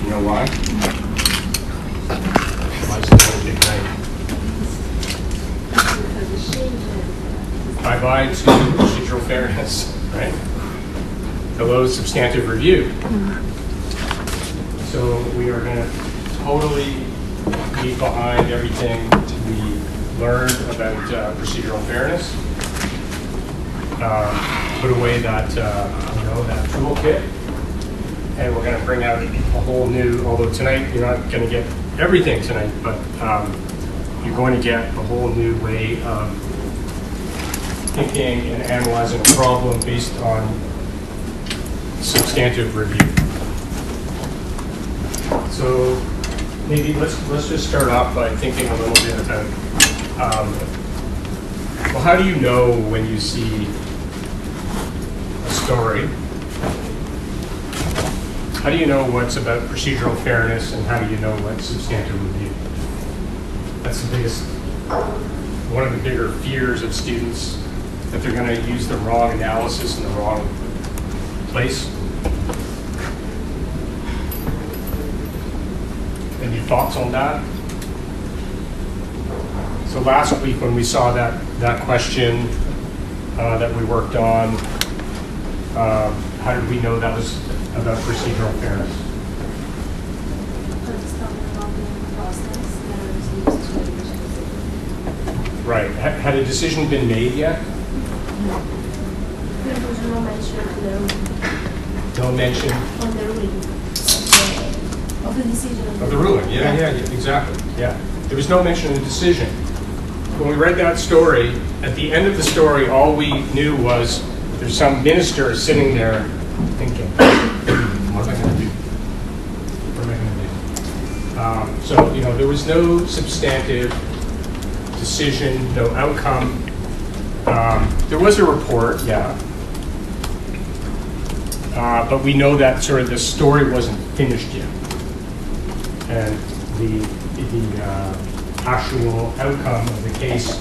You know why? Why is it a big night? Bye-bye to procedural fairness, right? Hello, substantive review. So we are going to totally leave behind everything we learned about procedural fairness. Put away that that toolkit, and we're going to bring out a whole new. Although tonight you're not going to get everything tonight, but you're going to get a whole new way of thinking and analyzing a problem based on substantive review. So maybe let's just start off by thinking a little bit about well, how do you know when you see a story? How do you know what's about procedural fairness, and how do you know what's substantive review? That's the biggest, one of the bigger fears of students, that they're going to use the wrong analysis in the wrong place. Any thoughts on that? So last week when we saw that question that we worked on, how did we know that was about procedural fairness? Right. Had a decision been made yet? There was no mention of the ruling. No mention On the ruling of the decision. of the ruling. Yeah, exactly. Yeah. There was no mention of the decision. When we read that story, at the end of the story, all we knew was there's some minister sitting there thinking, what am I going to do? What am I going to do? So, there was no substantive decision, no outcome. There was a report, yeah. But we know that sort of the story wasn't finished yet. And the actual outcome of the case,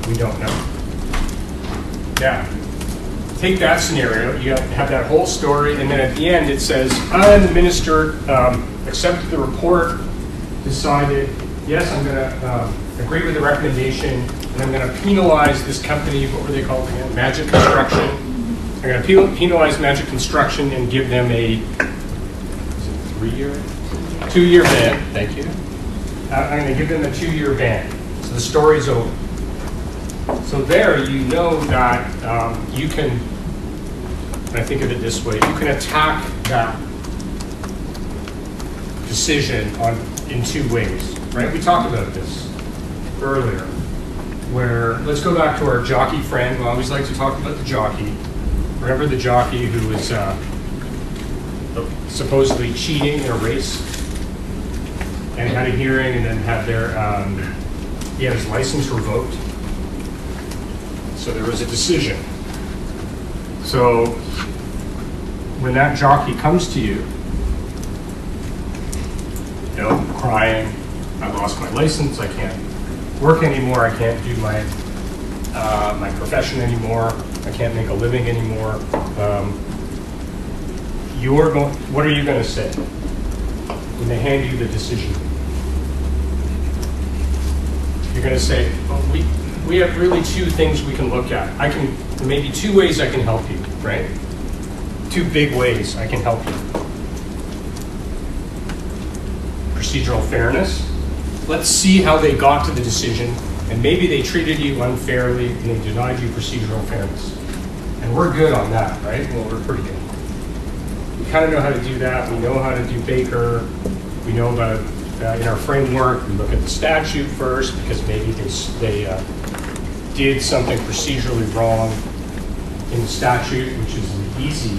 we don't know. Yeah. Take that scenario, you have that whole story, and then at the end it says, the minister accepted the report, decided, yes, I'm going to agree with the recommendation, and I'm going to penalize this company, what were they called again? Magic Construction. I'm going to penalize Magic Construction and give them a 2-year ban, thank you. I'm going to give them a 2-year ban. So the story's over. So there you know that you can, and I think of it this way, you can attack that decision in 2 ways, right? We talked about this earlier, where, let's go back to our jockey friend. We always like to talk about the jockey. Remember the jockey who was supposedly cheating in a race and had a hearing and then had he had his license revoked. So there was a decision. So when that jockey comes to you, crying, I lost my license, I can't work anymore, I can't do my profession anymore, I can't make a living anymore. What are you going to say when they hand you the decision? You're going to say, we have really 2 things we can look at. Maybe 2 ways I can help you, right? 2 big ways I can help you. Procedural fairness. Let's see how they got to the decision, and maybe they treated you unfairly and they denied you procedural fairness. And we're good on that, right? Well, we're pretty good. We kind of know how to do that. We know how to do Baker. We know about, in our framework, we look at the statute first, because maybe they did something procedurally wrong in the statute, which is an easy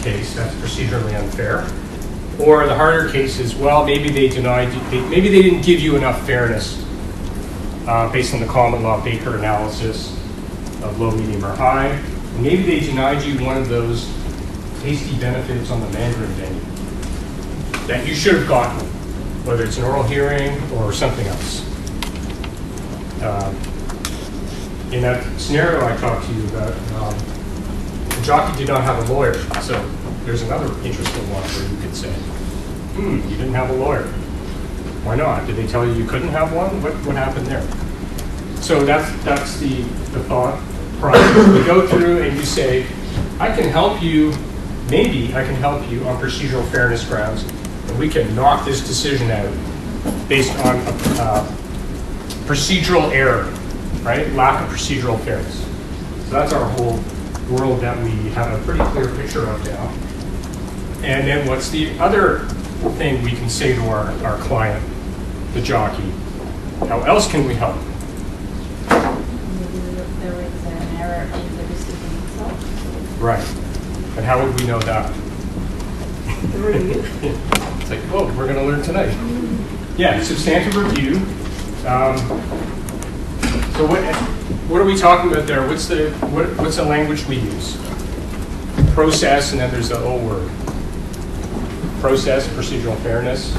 case, that's procedurally unfair. Or the harder case is, well, maybe they denied you, maybe they didn't give you enough fairness based on the common law Baker analysis of low, medium, or high. And maybe they denied you one of those tasty benefits on the Mandarin menu that you should have gotten, whether it's an oral hearing or something else. In that scenario I talked to you about, the jockey did not have a lawyer, so there's another interesting one where you could say, You didn't have a lawyer. Why not? Did they tell you you couldn't have one? What happened there? So that's the thought process. We go through and you say, I can help you, maybe I can help you on procedural fairness grounds, and we can knock this decision out based on procedural error, right? Lack of procedural fairness. So that's our whole world that we have a pretty clear picture of now. And then what's the other thing we can say to our client, the jockey? How else can we help? Maybe there was an error in the decision itself. Right. And how would we know that? It's like, oh, we're going to learn tonight. Yeah, substantive review. So what are we talking about there? What's the language we use? Process, and then there's the O word. Process, procedural fairness.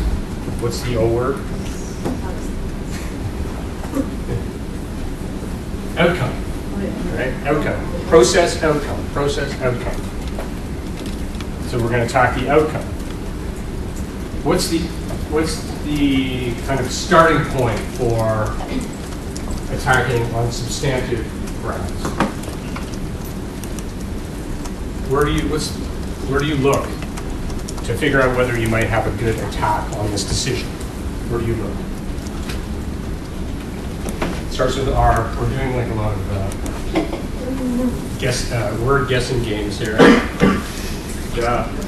What's the O word? Outcome. Right? Outcome. Process, outcome. Process, outcome. So we're going to attack the outcome. What's the kind of starting point for attacking on substantive grounds? Where do you look to figure out whether you might have a good attack on this decision? Where do you look? It starts with R. We're doing like a lot of word guessing games here.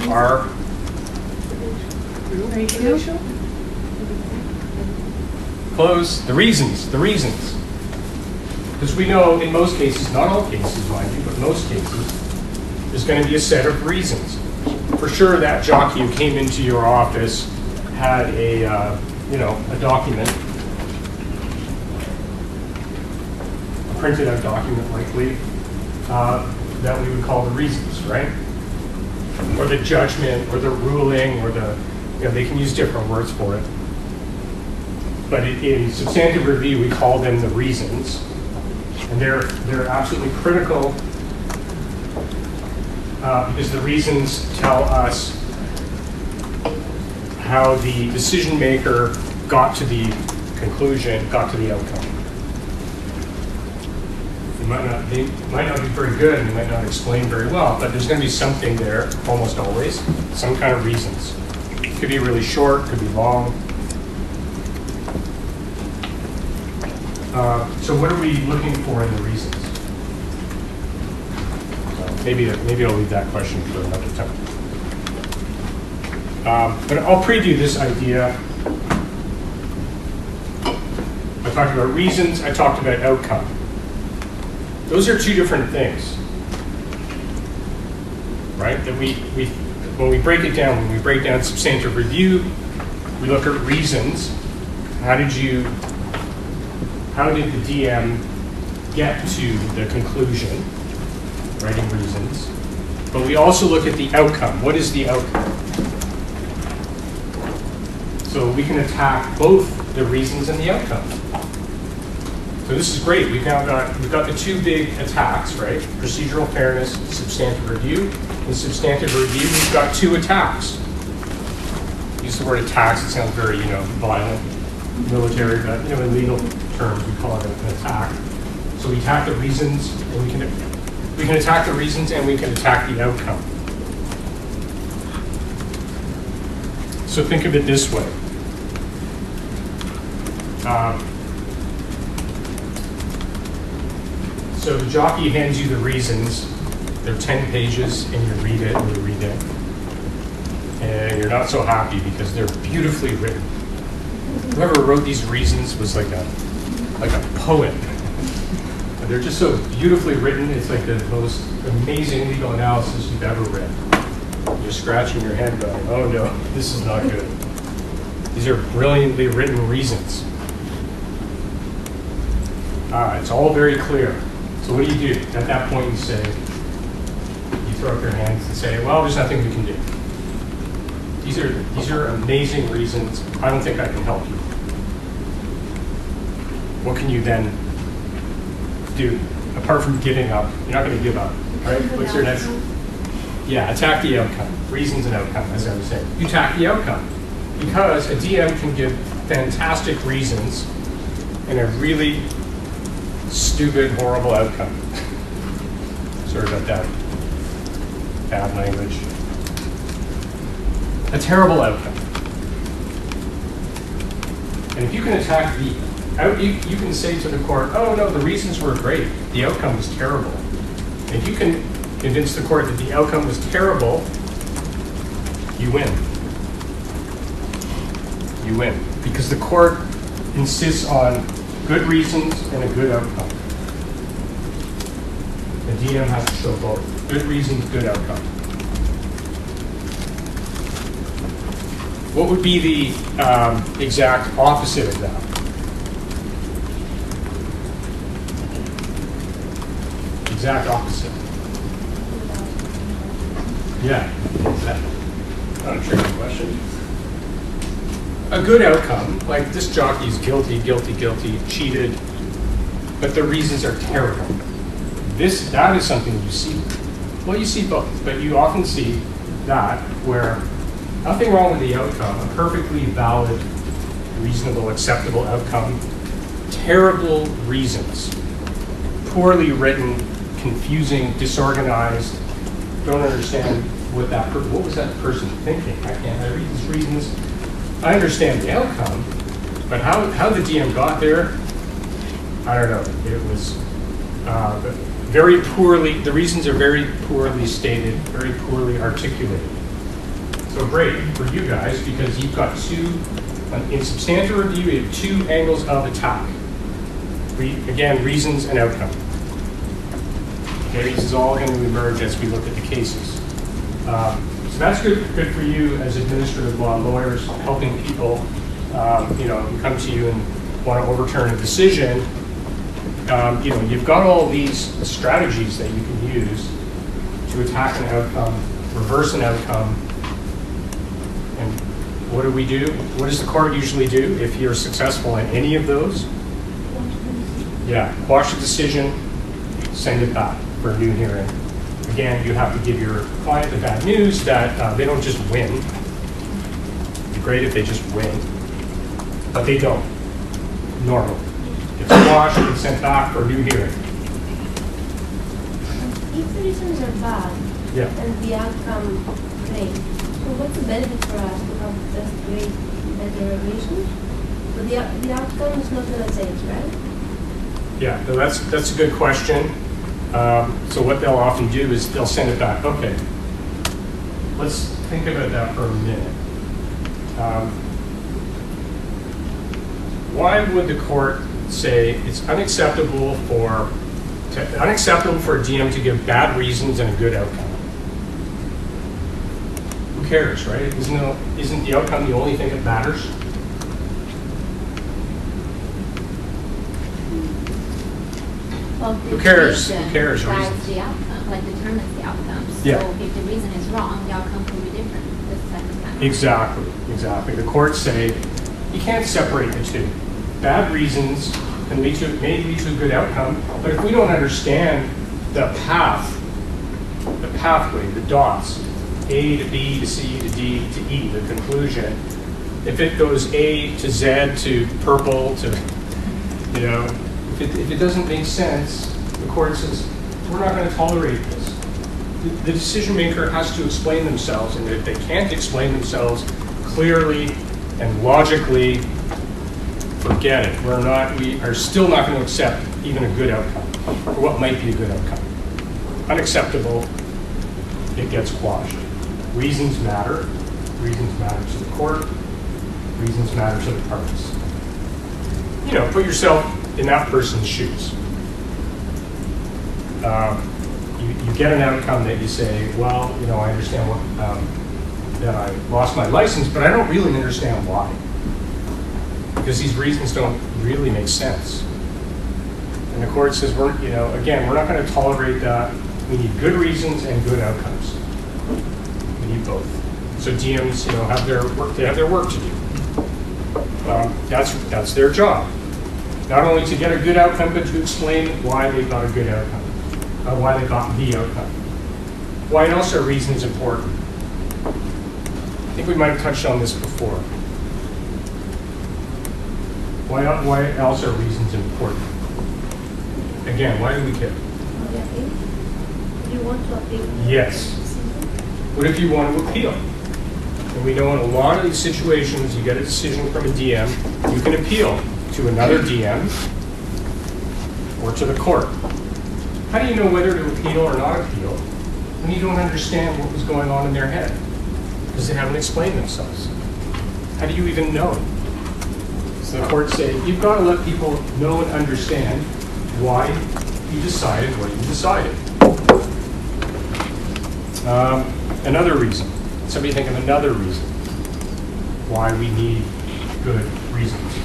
R. Close. The reasons. Because we know in most cases, not all cases, mind you, but most cases, there's going to be a set of reasons. For sure, that jockey who came into your office had a document, a printed out document likely, that we would call the reasons, right? Or the judgment, or the ruling, or they can use different words for it. But in substantive review, we call them the reasons. And they're absolutely critical because the reasons tell us how the decision maker got to the conclusion, got to the outcome. They might not be very good, and they might not explain very well, but there's going to be something there, almost always, some kind of reasons. It could be really short, could be long. So what are we looking for in the reasons? Maybe I'll leave that question for another time. But I'll preview this idea. I talked about reasons, I talked about outcome. Those are two different things, right? That when we break it down, when we break down substantive review, we look at reasons. How did the DM get to the conclusion, writing reasons? But we also look at the outcome. What is the outcome? So we can attack both the reasons and the outcome. So this is great. We've got the two big attacks, right? Procedural fairness, substantive review. In substantive review, we've got two attacks. Use the word attacks, it sounds very, violent, military, but in legal terms we call it an attack. So we attack the reasons, and we can attack the reasons, and we can attack the outcome. So think of it this way. So the jockey hands you the reasons. They're 10 pages, and you read it, and you read it. And you're not so happy because they're beautifully written. Whoever wrote these reasons was like a poet. And they're just so beautifully written. It's like the most amazing legal analysis you've ever read. You're scratching your head going, oh no, this is not good. These are brilliantly written reasons. It's all very clear. So what do? At that point you say, you throw up your hands and say, well, there's nothing we can do. These are amazing reasons. I don't think I can help you. What can you then do? Apart from giving up, you're not going to give up, right? What's your next? Yeah, attack the outcome. Reasons and outcome, as I was saying. You attack the outcome. Because a DM can give fantastic reasons and a really stupid, horrible outcome. Sorry about that bad language. A terrible outcome. And if you can attack you can say to the court, oh no, the reasons were great, the outcome was terrible. And if you can convince the court that the outcome was terrible, you win. You win. Because the court insists on good reasons and a good outcome. The DM has to show both. Good reasons, good outcome. What would be the exact opposite of that? Exact opposite. Yeah. Is that not a tricky question? A good outcome, like this jockey is guilty, cheated, but the reasons are terrible. That is something you see. Well, you see both, but you often see that where nothing wrong with the outcome, a perfectly valid, reasonable, acceptable outcome, terrible reasons, poorly written, confusing, disorganized, don't understand what was that person thinking? I read these reasons. I understand the outcome, but how the DM got there, I don't know. It was very poorly, the reasons are very poorly stated, very poorly articulated. So great for you guys, because you've got in substantive review, you have two angles of attack. Again, reasons and outcome. Okay, this is all going to emerge as we look at the cases. So that's good for you as administrative law lawyers, helping people, who come to you and want to overturn a decision. You've got all these strategies that you can use to attack an outcome, reverse an outcome. And what do we do? What does the court usually do if you're successful in any of those? Yeah, quash the decision, send it back for a new hearing. Again, you have to give your client the bad news that they don't just win. It'd be great if they just win, but they don't, normally. It's quashed and sent back for a new hearing. If the reasons are bad, and the outcome great, so what's the benefit for us to have just great, better reasons? But the outcome is not going to change, right? Yeah, no, that's a good question. So what they'll often do is they'll send it back. Okay, let's think about that for a minute. Why would the court say it's unacceptable for a DM to give bad reasons and a good outcome? Who cares, right? Isn't the outcome the only thing that matters? Well, Who cares? Who cares? Drives the outcome, determines the outcome. So if the reason is wrong, the outcome can be different the second time. Exactly. The courts say you can't separate the two. Bad reasons can may lead to a good outcome, but if we don't understand the pathway, the dots, A to B to C to D to E, the conclusion, if it goes A to Z to purple to, if it doesn't make sense, the court says, we're not going to tolerate this. The decision maker has to explain themselves, and if they can't explain themselves clearly and logically, forget it. We are still not going to accept even a good outcome, or what might be a good outcome. Unacceptable, it gets quashed. Reasons matter. Reasons matter to the court. Reasons matter to the parties. Put yourself in that person's shoes. You get an outcome that you say, well, I understand that I lost my license, but I don't really understand why. Because these reasons don't really make sense. And the court says, we're not going to tolerate that. We need good reasons and good outcomes. We need both. So DMs, have their work to do. That's their job. Not only to get a good outcome, but to explain why they got a good outcome, why they got the outcome. Why also reason is important. I think we might have touched on this before. Why else are reasons important? Again, why do we care? Do you want to appeal? Yes. What if you want to appeal? And we know in a lot of these situations, you get a decision from a DM, you can appeal to another DM or to the court. How do you know whether to appeal or not appeal when you don't understand what was going on in their head? Because they haven't explained themselves. How do you even know? So the courts say, you've got to let people know and understand why you decided what you decided. Another reason. Somebody think of another reason why we need good reasons.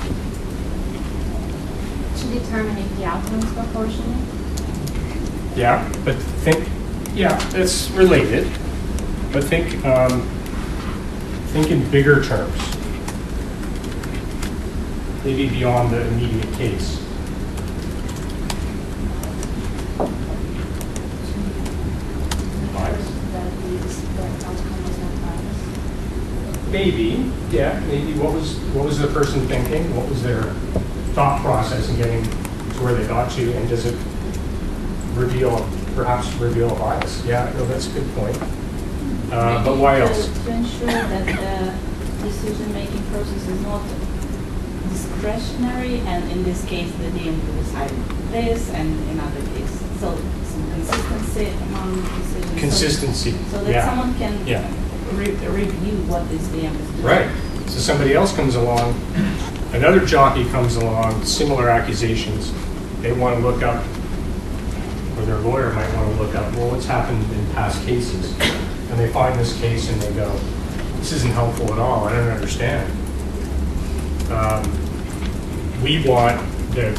To determine if the outcome is proportionate. Yeah, but it's related. But think in bigger terms. Maybe beyond the immediate case. Maybe, yeah, maybe what was the person thinking? What was their thought process in getting to where they got to, and does it perhaps reveal a bias? Yeah, no, that's a good point. But why else? To ensure that the decision-making process is not discretionary, and in this case, the DM will decide this, and in other cases, so some consistency among decisions. Consistency. So that someone can review what this DM is doing. Right. So somebody else comes along, another jockey comes along, similar accusations. They want to look up, or their lawyer might want to look up, well, what's happened in past cases? And they find this case and they go, this isn't helpful at all. I don't understand. We want the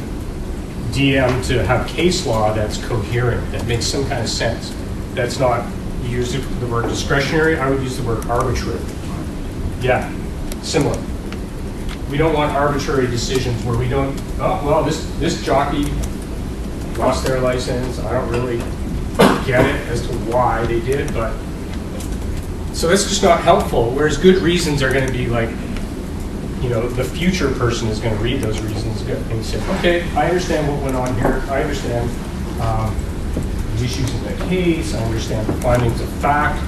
DM to have case law that's coherent, that makes some kind of sense. That's not, you use the word discretionary, I would use the word arbitrary. Yeah, similar. We don't want arbitrary decisions where we don't, oh, well, this jockey lost their license. I don't really get it as to why they did, but so that's just not helpful. Whereas good reasons are going to be like, you know, the future person is going to read those reasons and say, okay, I understand what went on here. I understand the issues in the case. I understand the findings of fact.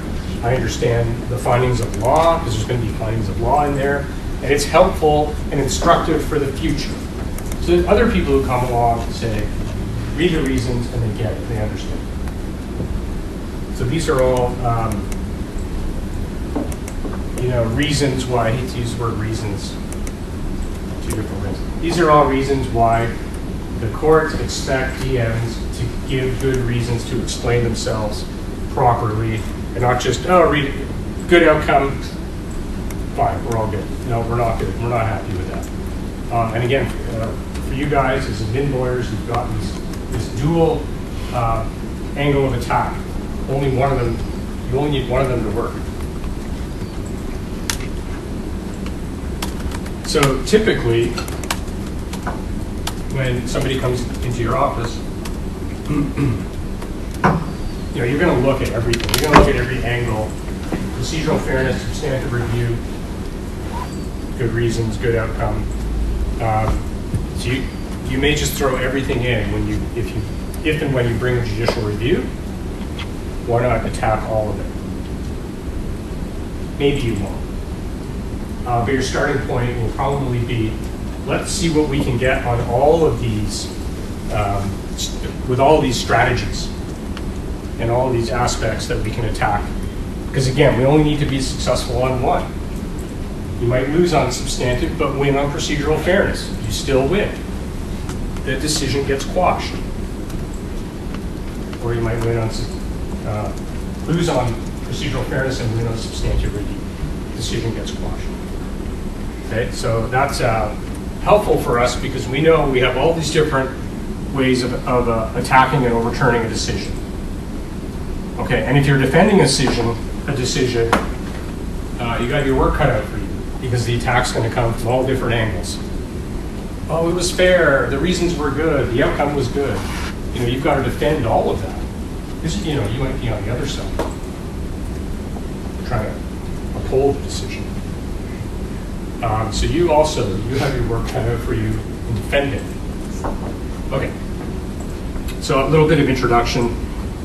I understand the findings of law, because there's going to be findings of law in there. And it's helpful and instructive for the future. So other people who come along and say, read the reasons, and they get it, they understand. So these are all, reasons why, I hate to use the word reasons, two different reasons. These are all reasons why the courts expect DMs to give good reasons to explain themselves properly, and not just, read it, good outcome, fine, we're all good. No, we're not good. We're not happy with that. And again, for you guys as admin lawyers, you've got this dual angle of attack. Only one of them, you only need one of them to work. So typically, when somebody comes into your office, you're going to look at everything. You're going to look at every angle: procedural fairness, substantive review, good reasons, good outcome. So you may just throw everything in when if and when you bring a judicial review. Why not attack all of it? Maybe you won't. But your starting point will probably be, let's see what we can get on all of these, with all these strategies and all of these aspects that we can attack. Because again, we only need to be successful on one. You might lose on substantive, but win on procedural fairness. You still win. The decision gets quashed. Or you might win on, lose on procedural fairness and win on substantive review. Decision gets quashed. Okay, so that's helpful for us because we know we have all these different ways of attacking and overturning a decision. Okay, and if you're defending a decision, you got your work cut out for you because the attack's going to come from all different angles. Oh, it was fair. The reasons were good. The outcome was good. You've got to defend all of that. Because, you might be on the other side, trying to uphold the decision. So you have your work cut out for you in defending. Okay. So a little bit of introduction.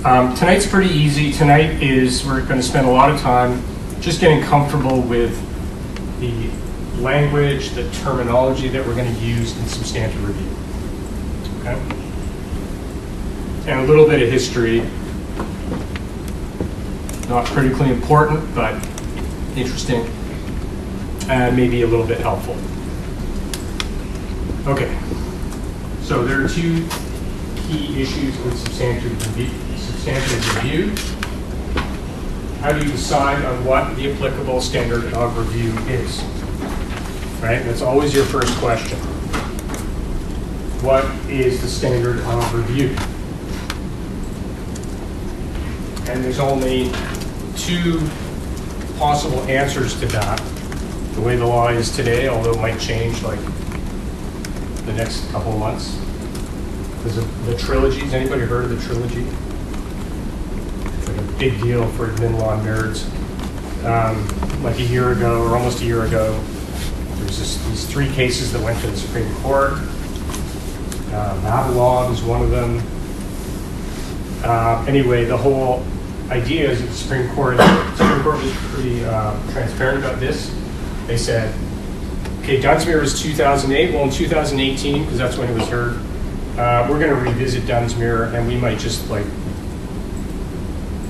Tonight's pretty easy. Tonight we're going to spend a lot of time just getting comfortable with the language, the terminology that we're going to use in substantive review. Okay? And a little bit of history. Not critically important, but interesting, and maybe a little bit helpful. Okay, so there are two key issues with substantive review. How do you decide on what the applicable standard of review is? Right, that's always your first question. What is the standard of review? And there's only two possible answers to that, the way the law is today, although it might change like the next couple of months. There's the trilogies. Anybody heard of the trilogy? It's like a big deal for admin law nerds. Like a year ago, or almost a year ago, there's these three cases that went to the Supreme Court. Madelog is one of them. Anyway, the whole idea is that the Supreme Court was pretty transparent about this. They said, okay, Dunsmuir was 2008. Well, in 2018, because that's when it was heard, we're going to revisit Dunsmuir, and we might just like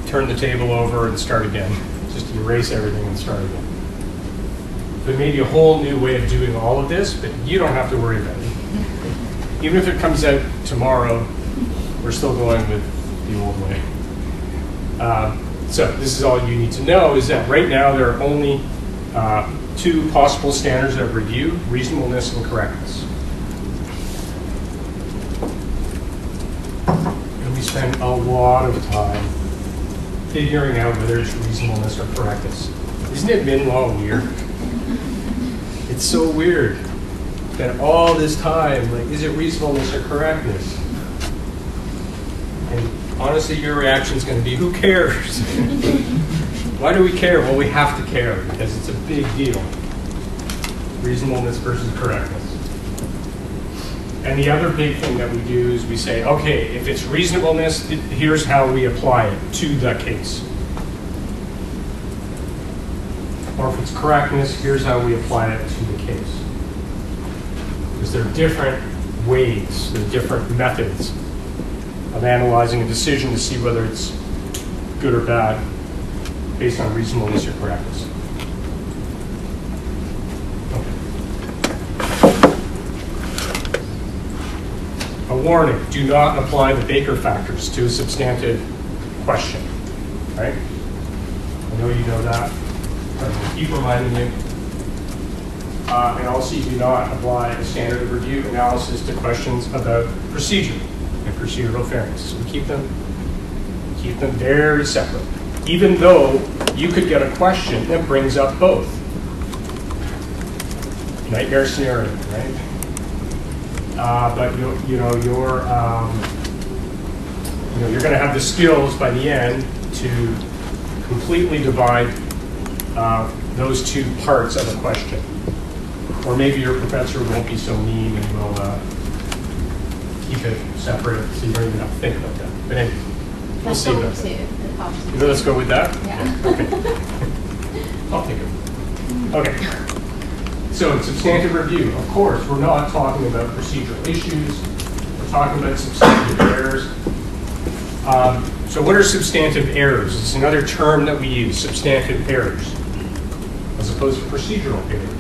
turn the table over and start again. Just erase everything and start again. There may be a whole new way of doing all of this, but you don't have to worry about it. Even if it comes out tomorrow, we're still going with the old way. So this is all you need to know, is that right now there are only two possible standards of review: reasonableness and correctness. And we spend a lot of time figuring out whether it's reasonableness or correctness. Isn't it admin law weird? It's so weird that all this time, like, is it reasonableness or correctness? And honestly, your reaction is going to be, who cares? Why do we care? Well, we have to care because it's a big deal. Reasonableness versus correctness. And the other big thing that we do is we say, okay, if it's reasonableness, here's how we apply it to the case. Or if it's correctness, here's how we apply it to the case. Because there are different ways, there are different methods of analyzing a decision to see whether it's good or bad based on reasonableness or correctness. Okay. A warning, do not apply the Baker factors to a substantive question, right? I know you know that, but I'll keep reminding you. And also, you do not apply a standard of review analysis to questions about procedure and procedural fairness. So we keep them very separate, even though you could get a question that brings up both. Nightmare scenario, right? But you're going to have the skills by the end to completely divide those two parts of a question. Or maybe your professor won't be so mean and will keep it separate so you don't even have to think about that. But anyway, we'll see about that. Let's go with that? Yeah. Okay. I'll take it. Okay. So substantive review. Of course, we're not talking about procedural issues. We're talking about substantive errors. So what are substantive errors? It's another term that we use, substantive errors, as opposed to procedural errors.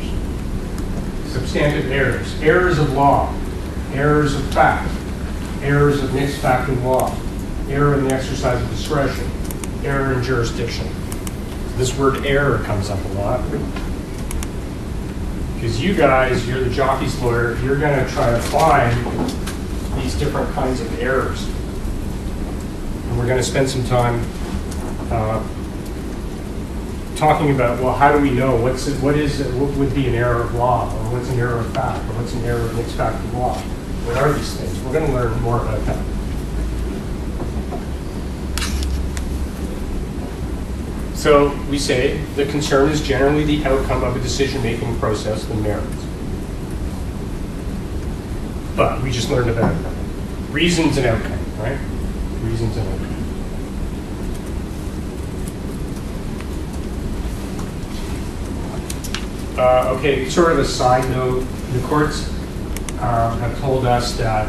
Substantive errors. Errors of law. Errors of fact. Errors of mixed fact and law. Error in the exercise of discretion. Error in jurisdiction. This word error comes up a lot. Because you guys, you're the jockey's lawyer, you're going to try to find these different kinds of errors. And we're going to spend some time talking about, well, how do we know what would be an error of law, or what's an error of fact, or what's an error of mixed fact of law? What are these things? We're going to learn more about that. So we say the concern is generally the outcome of a decision-making process, the merits. But we just learned about reasons and outcome, right? Reasons and outcome. Okay, sort of a side note, the courts have told us that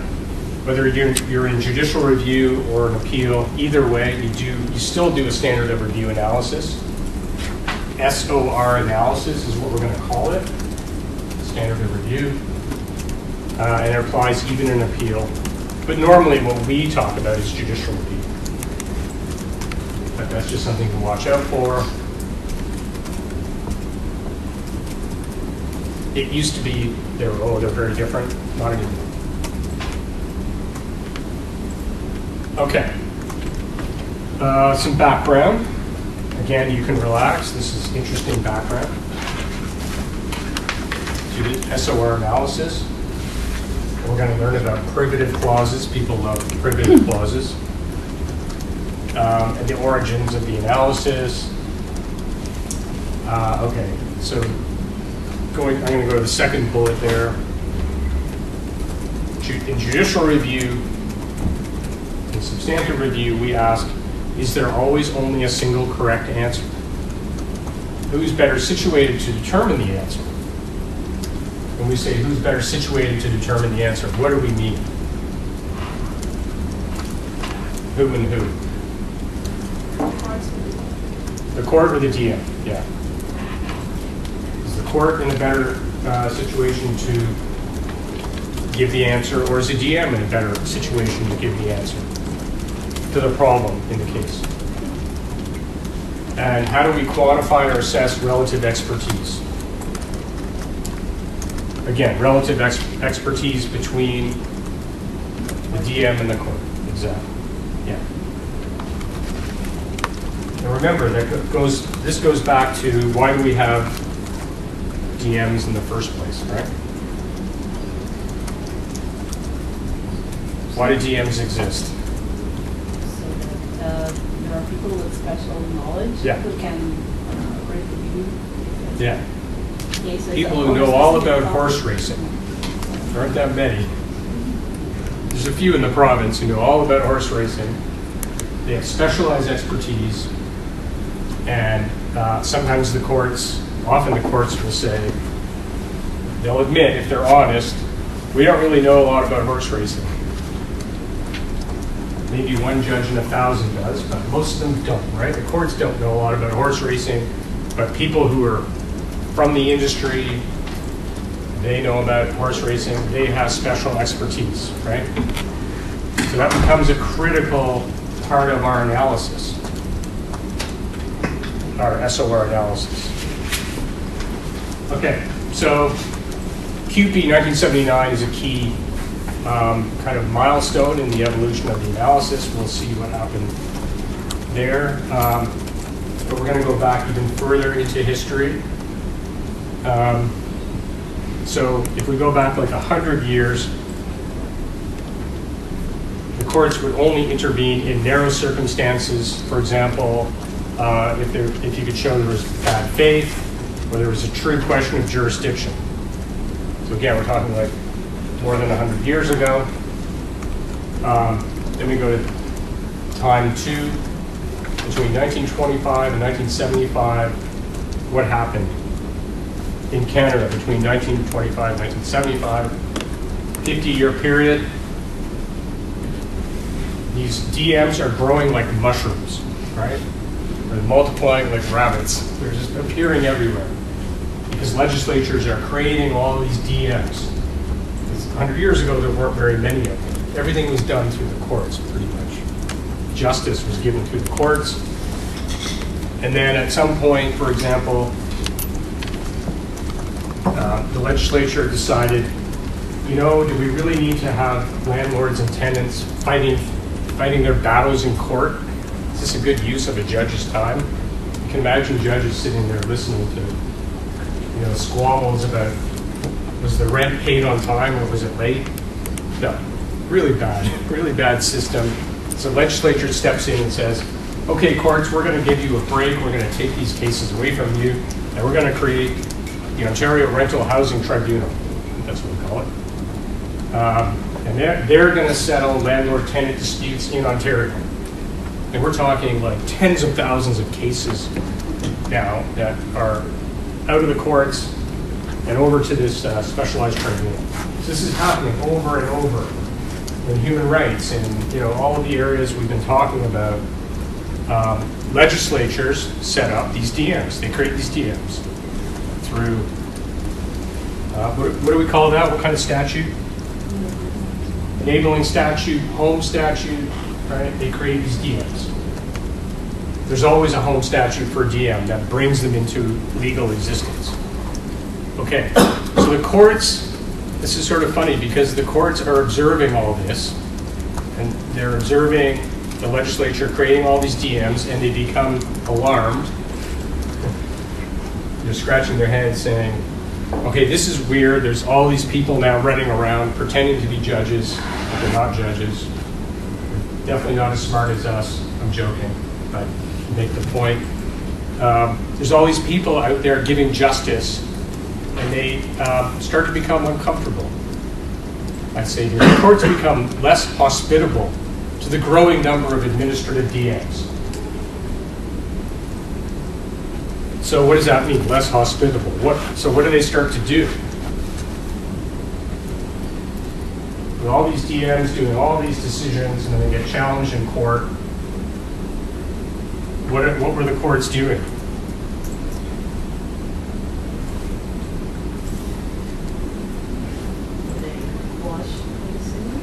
whether you're in judicial review or an appeal, either way, you still do a standard of review analysis. SOR analysis is what we're going to call it, standard of review, and it applies even in appeal. But normally what we talk about is judicial review. But that's just something to watch out for. It used to be, they're very different, not anymore. Okay, some background. Again, you can relax. This is interesting background. Do the SOR analysis. We're going to learn about privative clauses. People love privative clauses. And the origins of the analysis. Okay, so I'm going to go to the second bullet there. In judicial review, in substantive review, we ask, is there always only a single correct answer? Who's better situated to determine the answer? When we say who's better situated to determine the answer, what do we mean? Who and who? The court or the DM, yeah. Is the court in a better situation to give the answer, or is the DM in a better situation to give the answer to the problem in the case? And how do we quantify or assess relative expertise? Again, relative expertise between the DM and the court. Exactly. Yeah. And remember, this goes back to why do we have DMs in the first place, right? Why do DMs exist? So that there are people with special knowledge who can review. Yeah. Cases. People who know all about horse racing. There aren't that many. There's a few in the province who know all about horse racing. They have specialized expertise, and sometimes often the courts will say, they'll admit, if they're honest, we don't really know a lot about horse racing. Maybe one judge in 1,000 does, but most of them don't, right? The courts don't know a lot about horse racing, but people who are from the industry, they know about horse racing, they have special expertise, right? So that becomes a critical part of our analysis, our SOR analysis. Okay, so QP 1979 is a key kind of milestone in the evolution of the analysis. We'll see what happened there. But we're going to go back even further into history. So if we go back like 100 years, the courts would only intervene in narrow circumstances. For example, if you could show there was bad faith, or there was a true question of jurisdiction. So again, we're talking like more than 100 years ago. Then we go to time 2, between 1925 and 1975, what happened in Canada between 1925 and 1975, 50-year period. These DMs are growing like mushrooms, right? They're multiplying like rabbits. They're just appearing everywhere because legislatures are creating all these DMs. 100 years ago, there weren't very many of them. Everything was done through the courts, pretty much. Justice was given through the courts. And then at some point, for example, the legislature decided, do we really need to have landlords and tenants fighting their battles in court? Is this a good use of a judge's time? You can imagine judges sitting there listening to, squabbles about, was the rent paid on time or was it late? No, really bad system. So the legislature steps in and says, okay, courts, we're going to give you a break. We're going to take these cases away from you, and we're going to create the Ontario Rental Housing Tribunal. That's what we call it. And they're going to settle landlord-tenant disputes in Ontario. And we're talking like tens of thousands of cases now that are out of the courts and over to this specialized tribunal. So this is happening over and over in human rights and all of the areas we've been talking about. Legislatures set up these DMs. They create these DMs through, what do we call that? What kind of statute? Enabling statute, home statute, right? They create these DMs. There's always a home statute for a DM that brings them into legal existence. Okay, so the courts, this is sort of funny because the courts are observing all this, and they're observing the legislature creating all these DMs, and they become alarmed. They're scratching their heads saying, okay, this is weird. There's all these people now running around pretending to be judges, but they're not judges. They're definitely not as smart as us. I'm joking, but make the point. There's all these people out there giving justice, and they start to become uncomfortable. I'd say here, the courts become less hospitable to the growing number of administrative DMs. So what does that mean, less hospitable? So what do they start to do? With all these DMs doing all these decisions, and then they get challenged in court, what were the courts doing?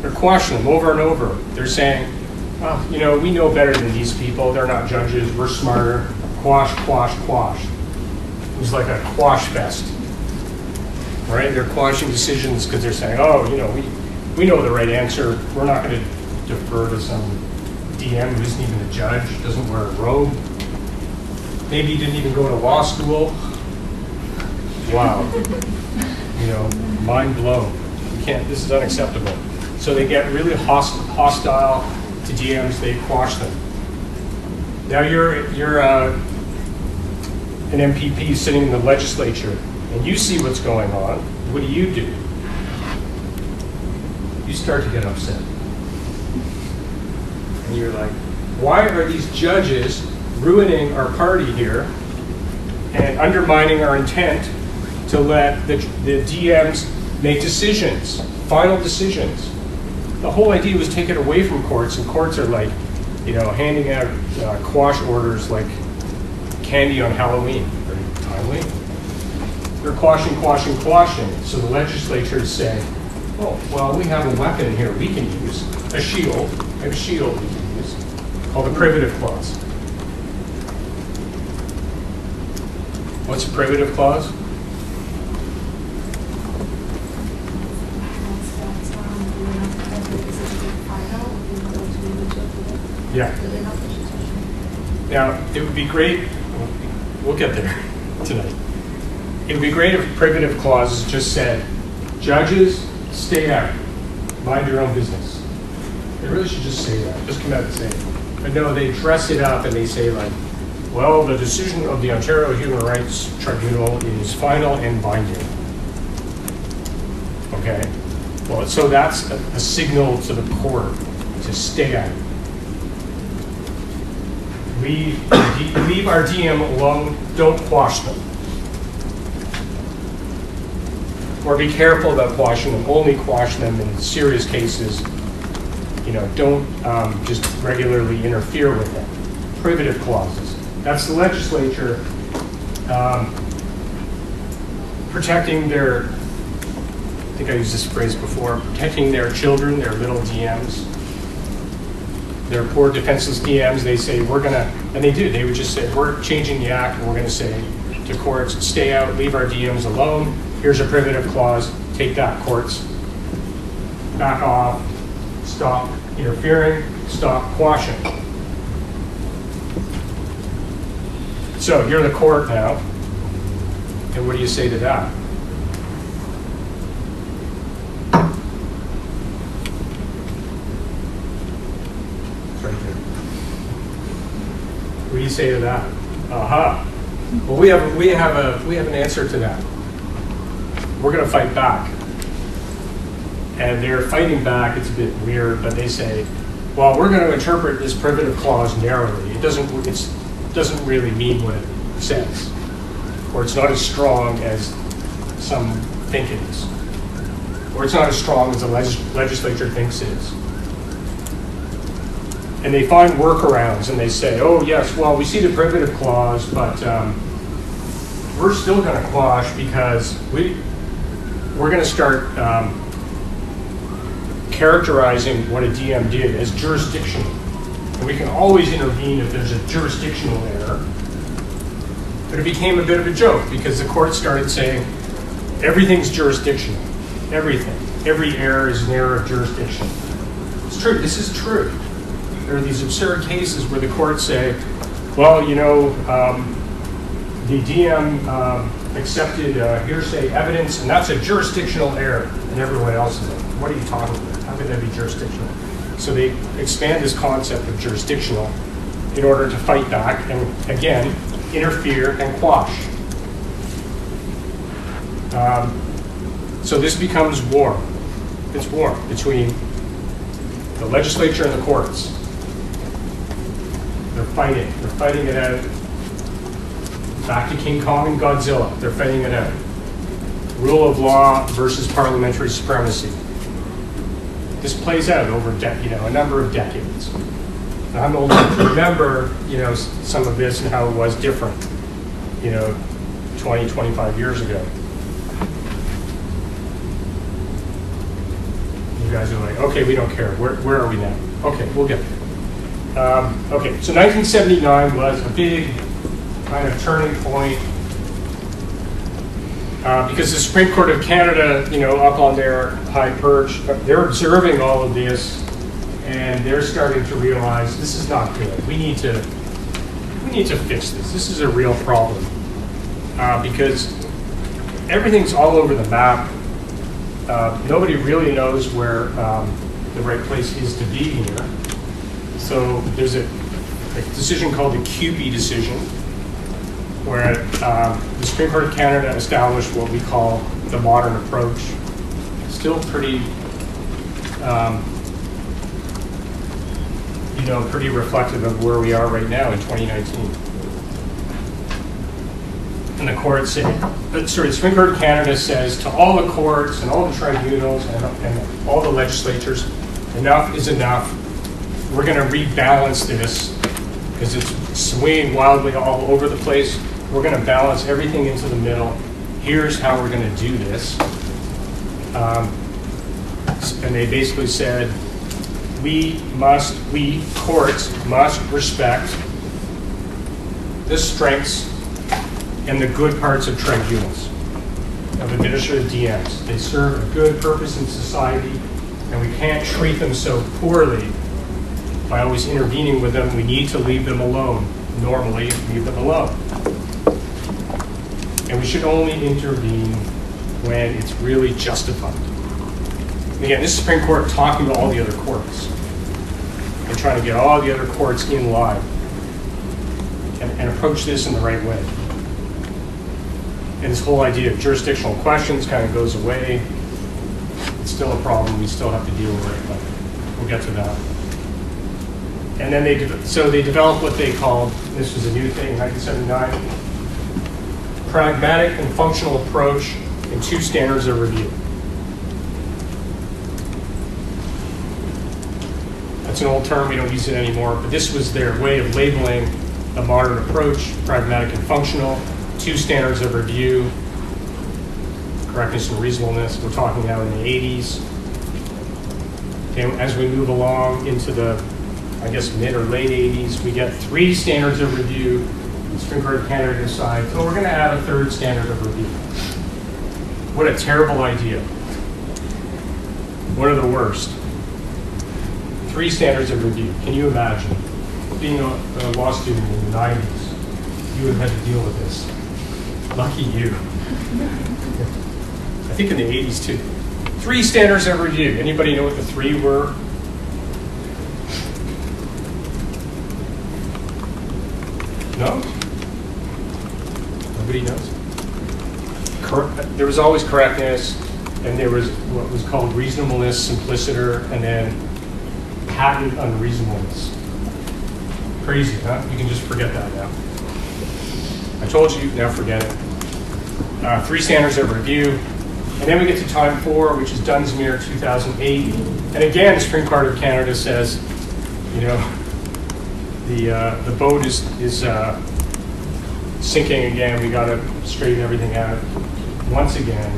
They're quashing them over and over. They're saying, oh, we know better than these people. They're not judges. We're smarter. Quash, quash, quash. It was like a quash fest, right? They're quashing decisions because they're saying, oh, we know the right answer. We're not going to defer to some DM who isn't even a judge, doesn't wear a robe. Maybe he didn't even go to law school. Wow. Mind blown. This is unacceptable. So they get really hostile to DMs, they quash them. Now you're an MPP sitting in the legislature, and you see what's going on. What do? You start to get upset. And you're like, why are these judges ruining our party here and undermining our intent to let the DMs make decisions, final decisions? The whole idea was take it away from courts, and courts are like, handing out quash orders like candy on Halloween. Very timely. They're quashing. So the legislatures say, oh, well, we have a weapon here we can use, a shield. We have a shield we can use, called the privative clause. What's a privative clause? Yeah. Now, it would be great, we'll get there tonight. It would be great if privative clauses just said, judges, stay out, mind your own business. They really should just say that, just come out and say it. But no, they dress it up and they say like, well, the decision of the Ontario Human Rights Tribunal is final and binding. Okay? Well, so that's a signal to the court to stay out. Leave our DM alone, don't quash them. Or be careful about quashing them, only quash them in serious cases. Don't just regularly interfere with them. Privative clauses. That's the legislature protecting their, I think I used this phrase before, protecting their children, their little DMs. Their poor defenseless DMs, they say, and they do, they would just say, we're changing the act, and we're going to say to courts, stay out, leave our DMs alone, here's a privative clause, take that, courts, back off, stop interfering, stop quashing. So you're the court now, and what do you say to that? What do you say to that? Aha. Well, we have an answer to that. We're going to fight back. And they're fighting back. It's a bit weird, but they say, well, we're going to interpret this privative clause narrowly. It doesn't really mean what it says, or it's not as strong as some think it is, or it's not as strong as the legislature thinks it is. And they find workarounds, and they say, oh yes, well, we see the privative clause, but we're still going to quash because we're going to start characterizing what a DM did as jurisdictional. And we can always intervene if there's a jurisdictional error. But it became a bit of a joke because the court started saying everything's jurisdictional. Everything. Every error is an error of jurisdiction. It's true. This is true. There are these absurd cases where the courts say, well, you know, the DM accepted hearsay evidence, and that's a jurisdictional error. And everyone else is like, what are you talking about? How could that be jurisdictional? So they expand this concept of jurisdictional in order to fight back and, again, interfere and quash. So this becomes war. It's war between the legislature and the courts. They're fighting. They're fighting it out. Back to King Kong and Godzilla. They're fighting it out. Rule of law versus parliamentary supremacy. This plays out over a number of decades. And I'm old enough to remember, some of this and how it was different, 20, 25 years ago. You guys are like, okay, we don't care. Where are we now? Okay, we'll get there. Okay, so 1979 was a big kind of turning point because the Supreme Court of Canada, up on their high perch, they're observing all of this, and they're starting to realize this is not good. We need to fix this. This is a real problem because everything's all over the map. Nobody really knows where the right place is to be here. So there's a decision called the QP decision, where the Supreme Court of Canada established what we call the modern approach. Still pretty, pretty reflective of where we are right now in 2019. And the court the Supreme Court of Canada says to all the courts and all the tribunals and all the legislatures, enough is enough. We're going to rebalance this because it's swinging wildly all over the place. We're going to balance everything into the middle. Here's how we're going to do this. And they basically said, we courts must respect the strengths and the good parts of tribunals, of administrative DMs. They serve a good purpose in society, and we can't treat them so poorly by always intervening with them. We need to leave them alone. Normally, leave them alone. And we should only intervene when it's really justified. And again, this Supreme Court talking to all the other courts and trying to get all the other courts in line and approach this in the right way. And this whole idea of jurisdictional questions kind of goes away. It's still a problem. We still have to deal with it, but we'll get to that. And then they developed what they called, this was a new thing in 1979, pragmatic and functional approach and 2 standards of review. That's an old term, we don't use it anymore, but this was their way of labeling a modern approach, pragmatic and functional, 2 standards of review, correctness and reasonableness. We're talking now in the 80s. And as we move along into the, mid or late 80s, we get 3 standards of review. The Supreme Court of Canada decides, we're going to add a 3rd standard of review. What a terrible idea. One of the worst. 3 standards of review. Can you imagine? Being a law student in the 90s, you would have had to deal with this. Lucky you. I think in the 80s too. 3 standards of review. Anybody know what the 3 were? No? Nobody knows? There was always correctness, and there was what was called reasonableness, simpliciter, and then patent unreasonableness. Crazy, huh? You can just forget that now. I told you, now forget it. 3 standards of review. And then we get to time 4, which is Dunsmuir 2008. And again, the Supreme Court of Canada says, you know, the boat is sinking again. We got to straighten everything out once again.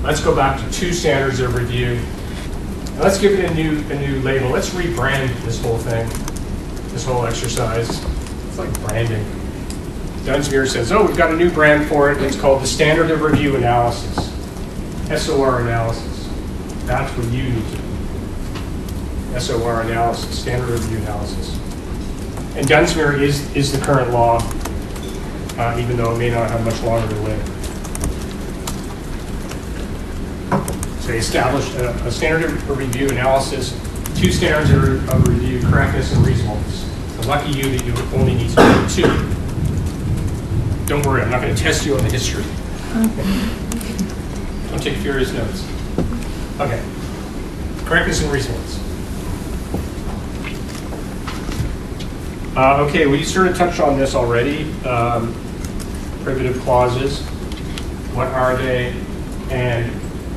Let's go back to 2 standards of review. And let's give it a new label. Let's rebrand this whole thing, this whole exercise. It's like branding. Dunsmuir says, oh, we've got a new brand for it. It's called the Standard of Review Analysis, SOR analysis. That's what you need to do. SOR analysis, Standard of Review Analysis. And Dunsmuir is the current law, even though it may not have much longer to live. So they established a Standard of Review Analysis, 2 standards of review, correctness and reasonableness. So lucky you that you only need to do 2. Don't worry, I'm not going to test you on the history. Don't take furious notes. Okay. Correctness and reasonableness. Okay, we sort of touched on this already. Privative clauses. What are they? And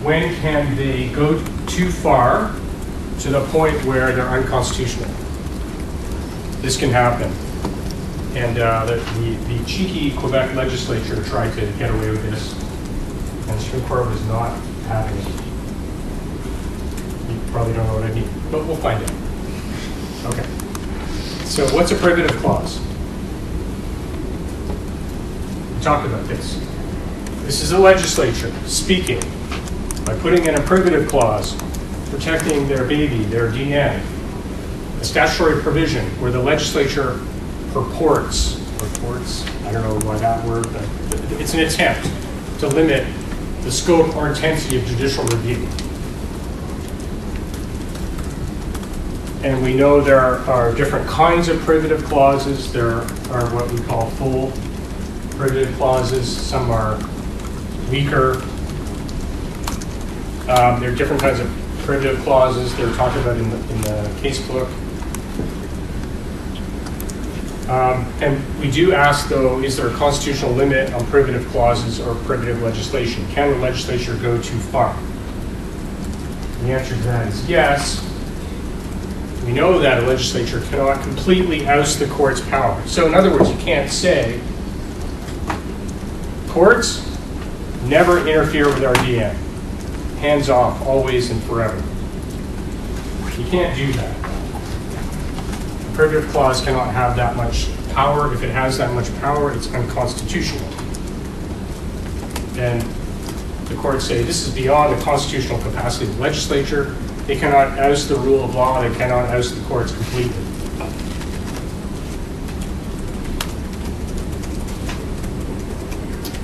when can they go too far to the point where they're unconstitutional? This can happen. And the cheeky Quebec legislature tried to get away with this, and the Supreme Court was not having it. You probably don't know what I mean, but we'll find out. Okay. So what's a privative clause? We talked about this. This is the legislature speaking by putting in a privative clause protecting their baby, their DNA, a statutory provision where the legislature purports, I don't know why that word, but it's an attempt to limit the scope or intensity of judicial review. And we know there are different kinds of privative clauses. There are what we call full privative clauses. Some are weaker. There are different kinds of privative clauses. They're talked about in the case book. And we do ask, though, is there a constitutional limit on privative clauses or privative legislation? Can the legislature go too far? The answer to that is yes. We know that a legislature cannot completely oust the court's power. So in other words, you can't say, courts never interfere with our DM. Hands off, always and forever. You can't do that. A privative clause cannot have that much power. If it has that much power, it's unconstitutional. And the courts say this is beyond the constitutional capacity of the legislature. They cannot oust the rule of law. They cannot oust the courts completely.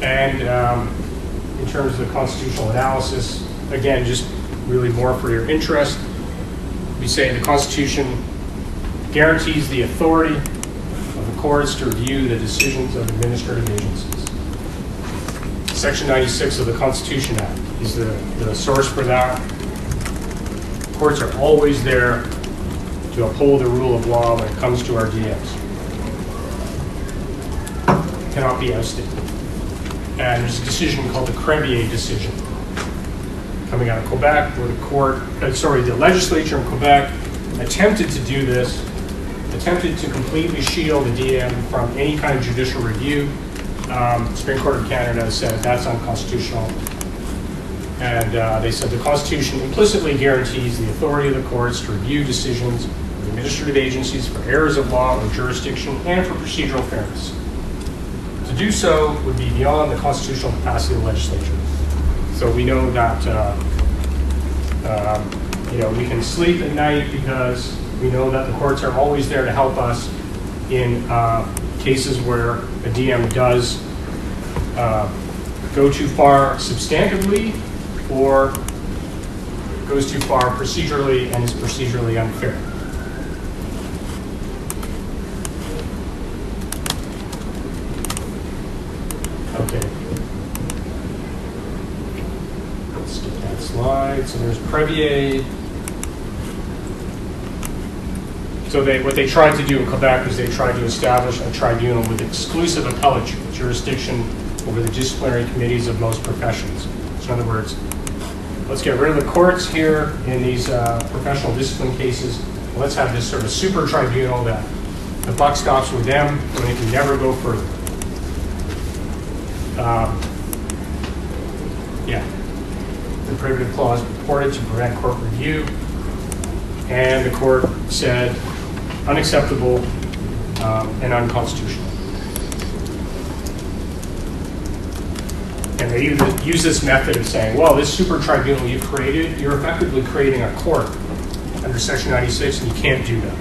And in terms of the constitutional analysis, again, just really more for your interest, we say the Constitution guarantees the authority of the courts to review the decisions of administrative agencies. Section 96 of the Constitution Act is the source for that. Courts are always there to uphold the rule of law when it comes to our DMs. Cannot be ousted. And there's a decision called the Crevier decision coming out of Quebec, where the legislature in Quebec attempted to do this, attempted to completely shield the DM from any kind of judicial review. Supreme Court of Canada said that's unconstitutional. And they said the Constitution implicitly guarantees the authority of the courts to review decisions of administrative agencies for errors of law or jurisdiction and for procedural fairness. To do so would be beyond the constitutional capacity of the legislature. So we know that we can sleep at night because we know that the courts are always there to help us in cases where a DM does go too far substantively or goes too far procedurally and is procedurally unfair. Okay. skip that slide. So there's Crevier. So what they tried to do in Quebec is they tried to establish a tribunal with exclusive appellate jurisdiction over the disciplinary committees of most professions. So in other words, let's get rid of the courts here in these professional discipline cases. Let's have this sort of super tribunal that the buck stops with them and they can never go further. Yeah, the prohibitive clause purported to prevent court review, and the court said unacceptable and unconstitutional. And they use this method of saying, well, this super tribunal you've created, you're effectively creating a court under Section 96, and you can't do that.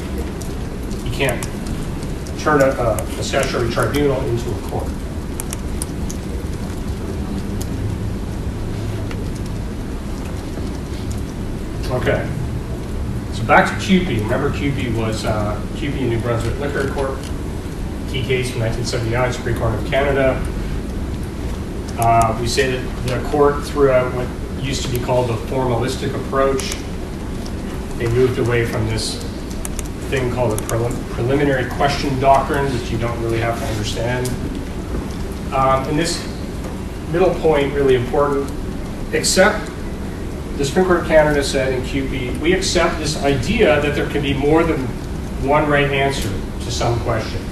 You can't turn a statutory tribunal into a court. Okay. So back to CUPE. Remember, CUPE was CUPE in New Brunswick Liquor Court, key case from 1979, Supreme Court of Canada. We say that the court threw out what used to be called a formalistic approach. They moved away from this thing called the preliminary question doctrine that you don't really have to understand. And this middle point, really important, except the Supreme Court of Canada said in CUPE, we accept this idea that there can be more than one right answer to some questions.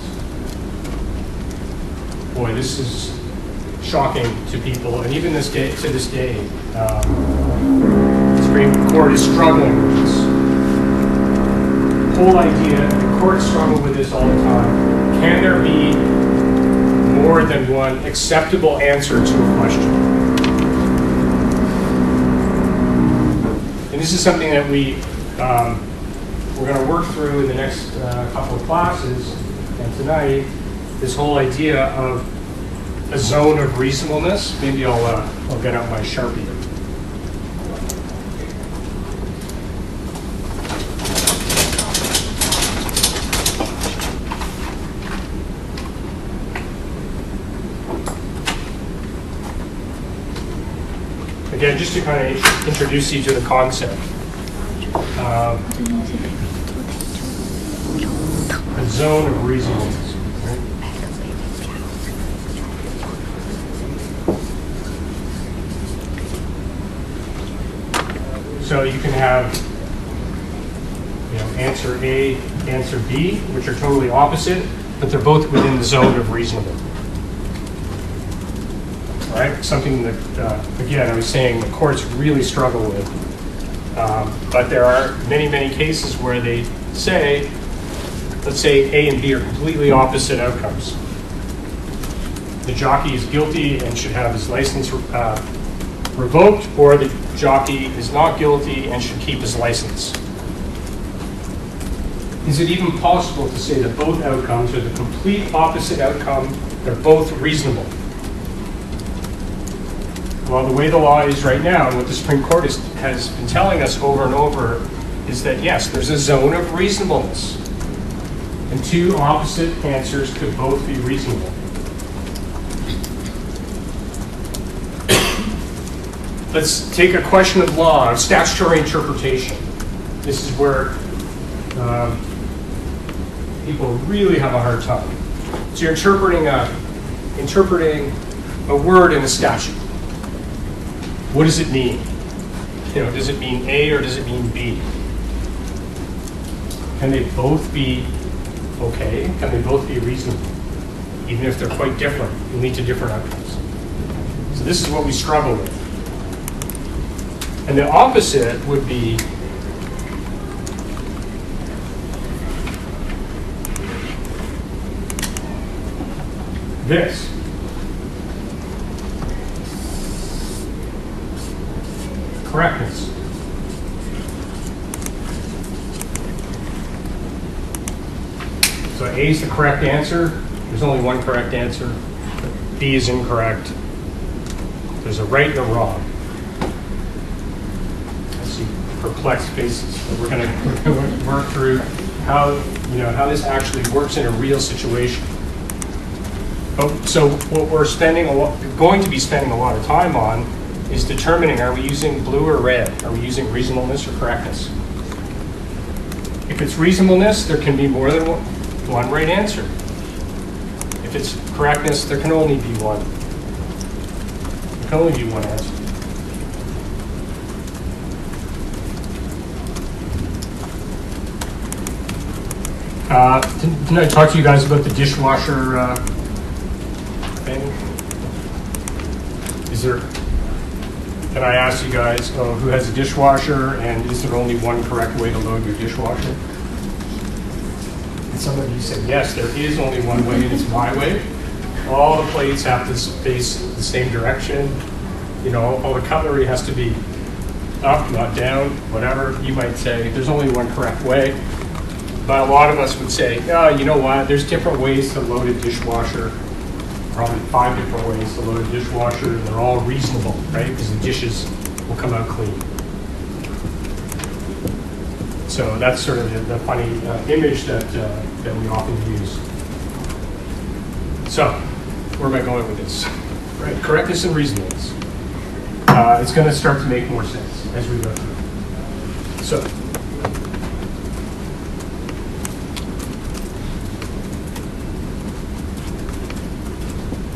Boy, this is shocking to people, and even to this day, the Supreme Court is struggling with this whole idea. The courts struggle with this all the time. Can there be more than one acceptable answer to a question? And this is something that we're going to work through in the next couple of classes, and tonight, this whole idea of a zone of reasonableness. Maybe I'll get out my Sharpie. Again, just to kind of introduce you to the concept. A zone of reasonableness. So you can have, answer A, answer B, which are totally opposite, but they're both within the zone of reasonable. All right, something that, again, I was saying the courts really struggle with. But there are many, many cases where they say, let's say A and B are completely opposite outcomes. The jockey is guilty and should have his license revoked, or the jockey is not guilty and should keep his license. Is it even possible to say that both outcomes are the complete opposite outcome, they're both reasonable? Well, the way the law is right now, and what the Supreme Court has been telling us over and over, is that yes, there's a zone of reasonableness. And two opposite answers could both be reasonable. Let's take a question of law, of statutory interpretation. This is where people really have a hard time. So you're interpreting a word in a statute. What does it mean? Does it mean A or does it mean B? Can they both be okay? Can they both be reasonable? Even if they're quite different and lead to different outcomes. So this is what we struggle with. And the opposite would be this. Correctness. So A is the correct answer. There's only one correct answer. B is incorrect. There's a right and a wrong. Perplexed faces. We're going to work through how this actually works in a real situation. So what we're going to be spending a lot of time on is determining, are we using blue or red? Are we using reasonableness or correctness? If it's reasonableness, there can be more than one right answer. If it's correctness, there can only be one. There can only be one answer. Didn't I talk to you guys about the dishwasher thing? Can I ask you guys who has a dishwasher, and is there only one correct way to load your dishwasher? And some of you said, yes, there is only one way, and it's my way. All the plates have to face the same direction. You know, all the cutlery has to be up, not down, whatever you might say. There's only one correct way. But a lot of us would say, oh, you know what, there's different ways to load a dishwasher. Probably 5 different ways to load a dishwasher, and they're all reasonable, right? Because the dishes will come out clean. So that's sort of the funny image that we often use. So, where am I going with this? Right, correctness and reasonableness. It's going to start to make more sense as we go through. So,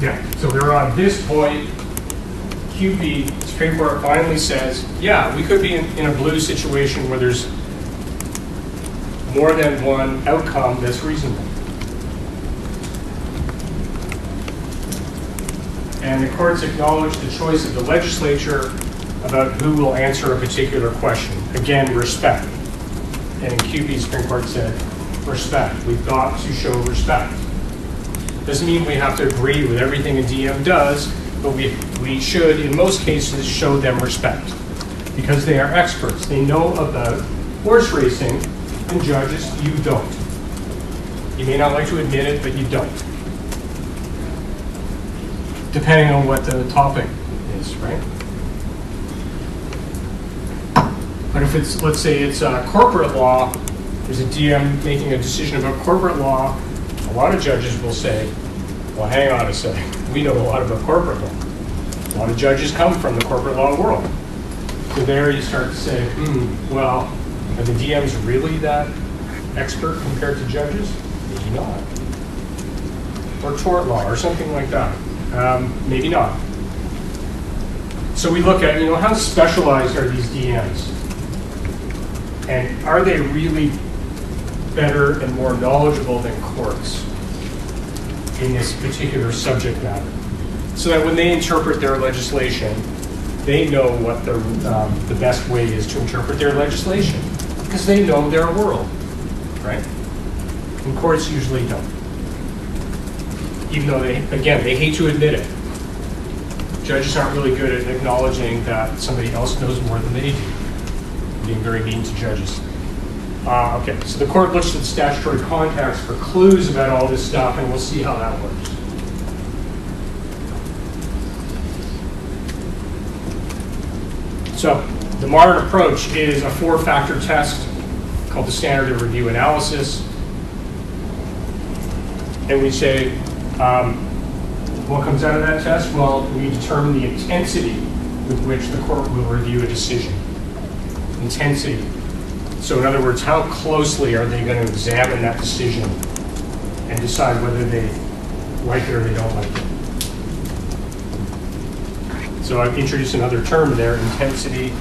yeah, so we're on this point. QP, Supreme Court finally says, yeah, we could be in a blue situation where there's more than one outcome that's reasonable. And the courts acknowledge the choice of the legislature about who will answer a particular question. Again, respect. And in QP, Supreme Court said, respect. We've got to show respect. Doesn't mean we have to agree with everything a DM does, but we should, in most cases, show them respect. Because they are experts. They know about horse racing, and judges, you don't. You may not like to admit it, but you don't. Depending on what the topic is, right? But if it's, let's say it's corporate law, there's a DM making a decision about corporate law, a lot of judges will say, well, hang on a second, we know a lot about corporate law. A lot of judges come from the corporate law world. So there you start to say, well, are the DMs really that expert compared to judges? Maybe not. Or tort law, or something like that. Maybe not. So we look at, how specialized are these DMs? And are they really better and more knowledgeable than courts in this particular subject matter? So that when they interpret their legislation, they know what the best way is to interpret their legislation, because they know their world, right? And courts usually don't. Even though they hate to admit it. Judges aren't really good at acknowledging that somebody else knows more than they do. Being very mean to judges. Okay, so the court looks at statutory context for clues about all this stuff, and we'll see how that works. So, the modern approach is a 4-factor test called the standard of review analysis. And we say, what comes out of that test? Well, we determine the intensity with which the court will review a decision. Intensity. So in other words, how closely are they going to examine that decision and decide whether they like it or they don't like it? So I've introduced another term there, intensity.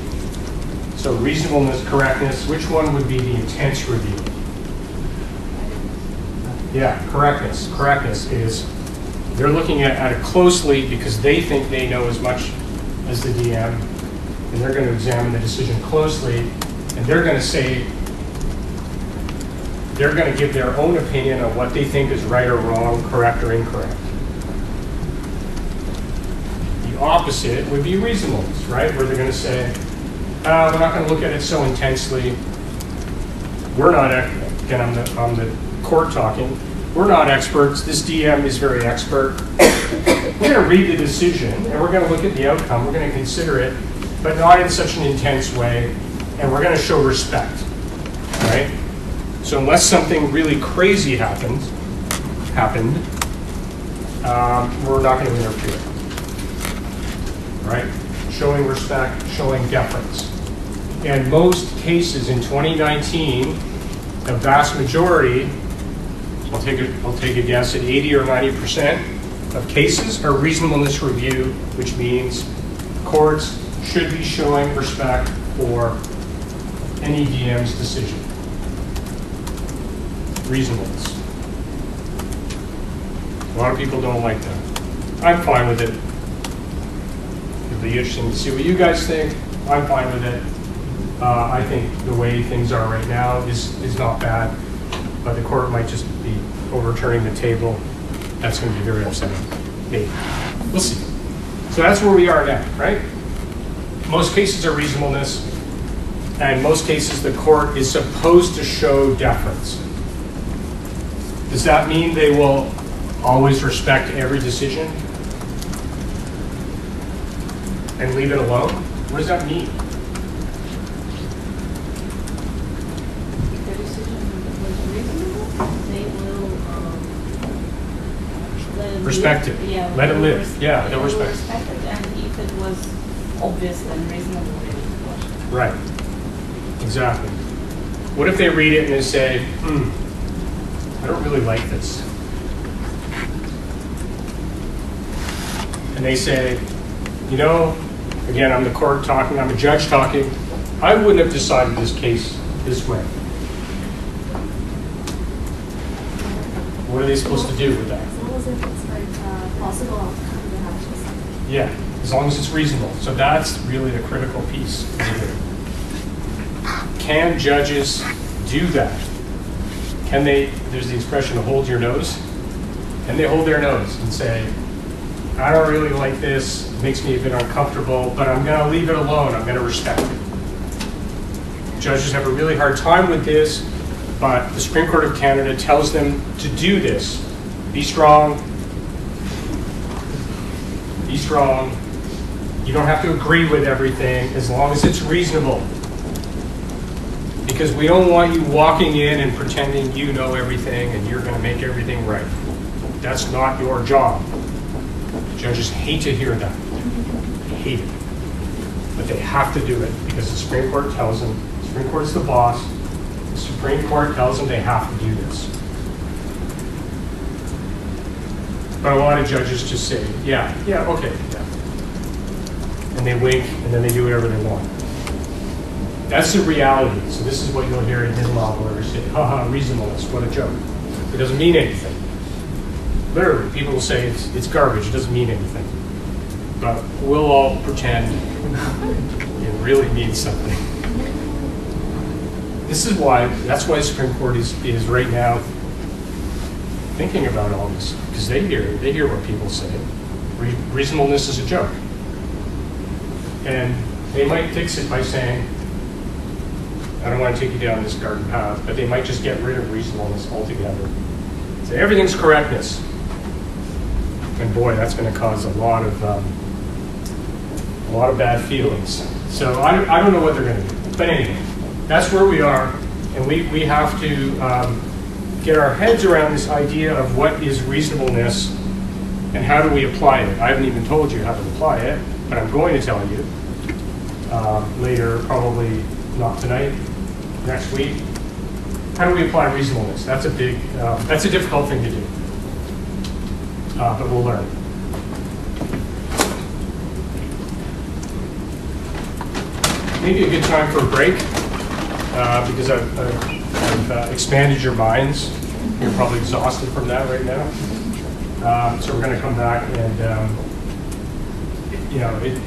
So reasonableness, correctness, which one would be the intense review? Yeah, correctness. Correctness is they're looking at it closely because they think they know as much as the DM, and they're going to examine the decision closely, and they're going to say, they're going to give their own opinion on what they think is right or wrong, correct or incorrect. The opposite would be reasonableness, right? Where they're going to say, we're not going to look at it so intensely. We're not, again, I'm the court talking. We're not experts. This DM is very expert. We're going to read the decision, and we're going to look at the outcome. We're going to consider it, but not in such an intense way, and we're going to show respect, right? So unless something really crazy happened, we're not going to interfere, right? showing respect, showing deference. And most cases in 2019, the vast majority, I'll take a guess at 80 or 90% of cases are reasonableness review, which means courts should be showing respect for any DM's decision. Reasonableness. A lot of people don't like that. I'm fine with it. It'll be interesting to see what you guys think. I'm fine with it. I think the way things are right now is not bad, but the court might just be overturning the table. That's going to be very upsetting. Maybe. We'll see. So that's where we are now, right? Most cases are reasonableness, and most cases the court is supposed to show deference. Does that mean they will always respect every decision and leave it alone? What does that mean? If the decision was reasonable, they will let it Respect live. it. Yeah, Let it they'll live. res- Yeah, they they'll will respect it. respect it, and if it was obvious and reasonable, they will watch it. Right. Exactly. What if they read it and they say, I don't really like this. And they say, again, I'm the court talking, I'm a judge talking, I wouldn't have decided this case this way. What are they supposed to do with that? As long as it's like possible outcome, they have to say. Yeah, as long as it's reasonable. So that's really the critical piece here. Can judges do that? Can they, there's the expression to hold your nose. Can they hold their nose and say, I don't really like this, it makes me a bit uncomfortable, but I'm going to leave it alone, I'm going to respect it. Judges have a really hard time with this, but the Supreme Court of Canada tells them to do this. Be strong. Be strong. You don't have to agree with everything as long as it's reasonable. Because we don't want you walking in and pretending you know everything and you're going to make everything right. That's not your job. Judges hate to hear that. Hate it. But they have to do it because the Supreme Court tells them, the Supreme Court's the boss, the Supreme Court tells them they have to do this. But a lot of judges just say, yeah, okay, yeah. And they wink and then they do whatever they want. That's the reality. So this is what you'll hear in his law lawyers say, haha, reasonableness, what a joke. It doesn't mean anything. Literally, people will say it's garbage, it doesn't mean anything. But we'll all pretend it really means something. This is why, that's why the Supreme Court is right now thinking about all this, because they hear what people say. Reasonableness is a joke. And they might fix it by saying, I don't want to take you down this garden path, but they might just get rid of reasonableness altogether. Say everything's correctness. And boy, that's going to cause a lot of bad feelings. So I don't know what they're going to do. But anyway, that's where we are, and we have to get our heads around this idea of what is reasonableness and how do we apply it. I haven't even told you how to apply it, but I'm going to tell you later, probably not tonight, next week. How do we apply reasonableness? That's a difficult thing to do. But we'll learn. Maybe a good time for a break, because I've expanded your minds. You're probably exhausted from that right now. So we're going to come back and,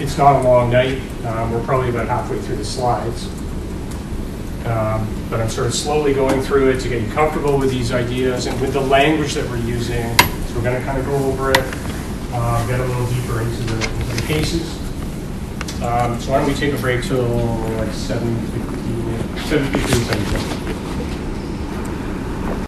it's not a long night. We're probably about halfway through the slides. But I'm sort of slowly going through it to get you comfortable with these ideas and with the language that we're using. So we're going to kind of go over it, get a little deeper into the cases. So why don't we take a break till like 7:15, 7:15.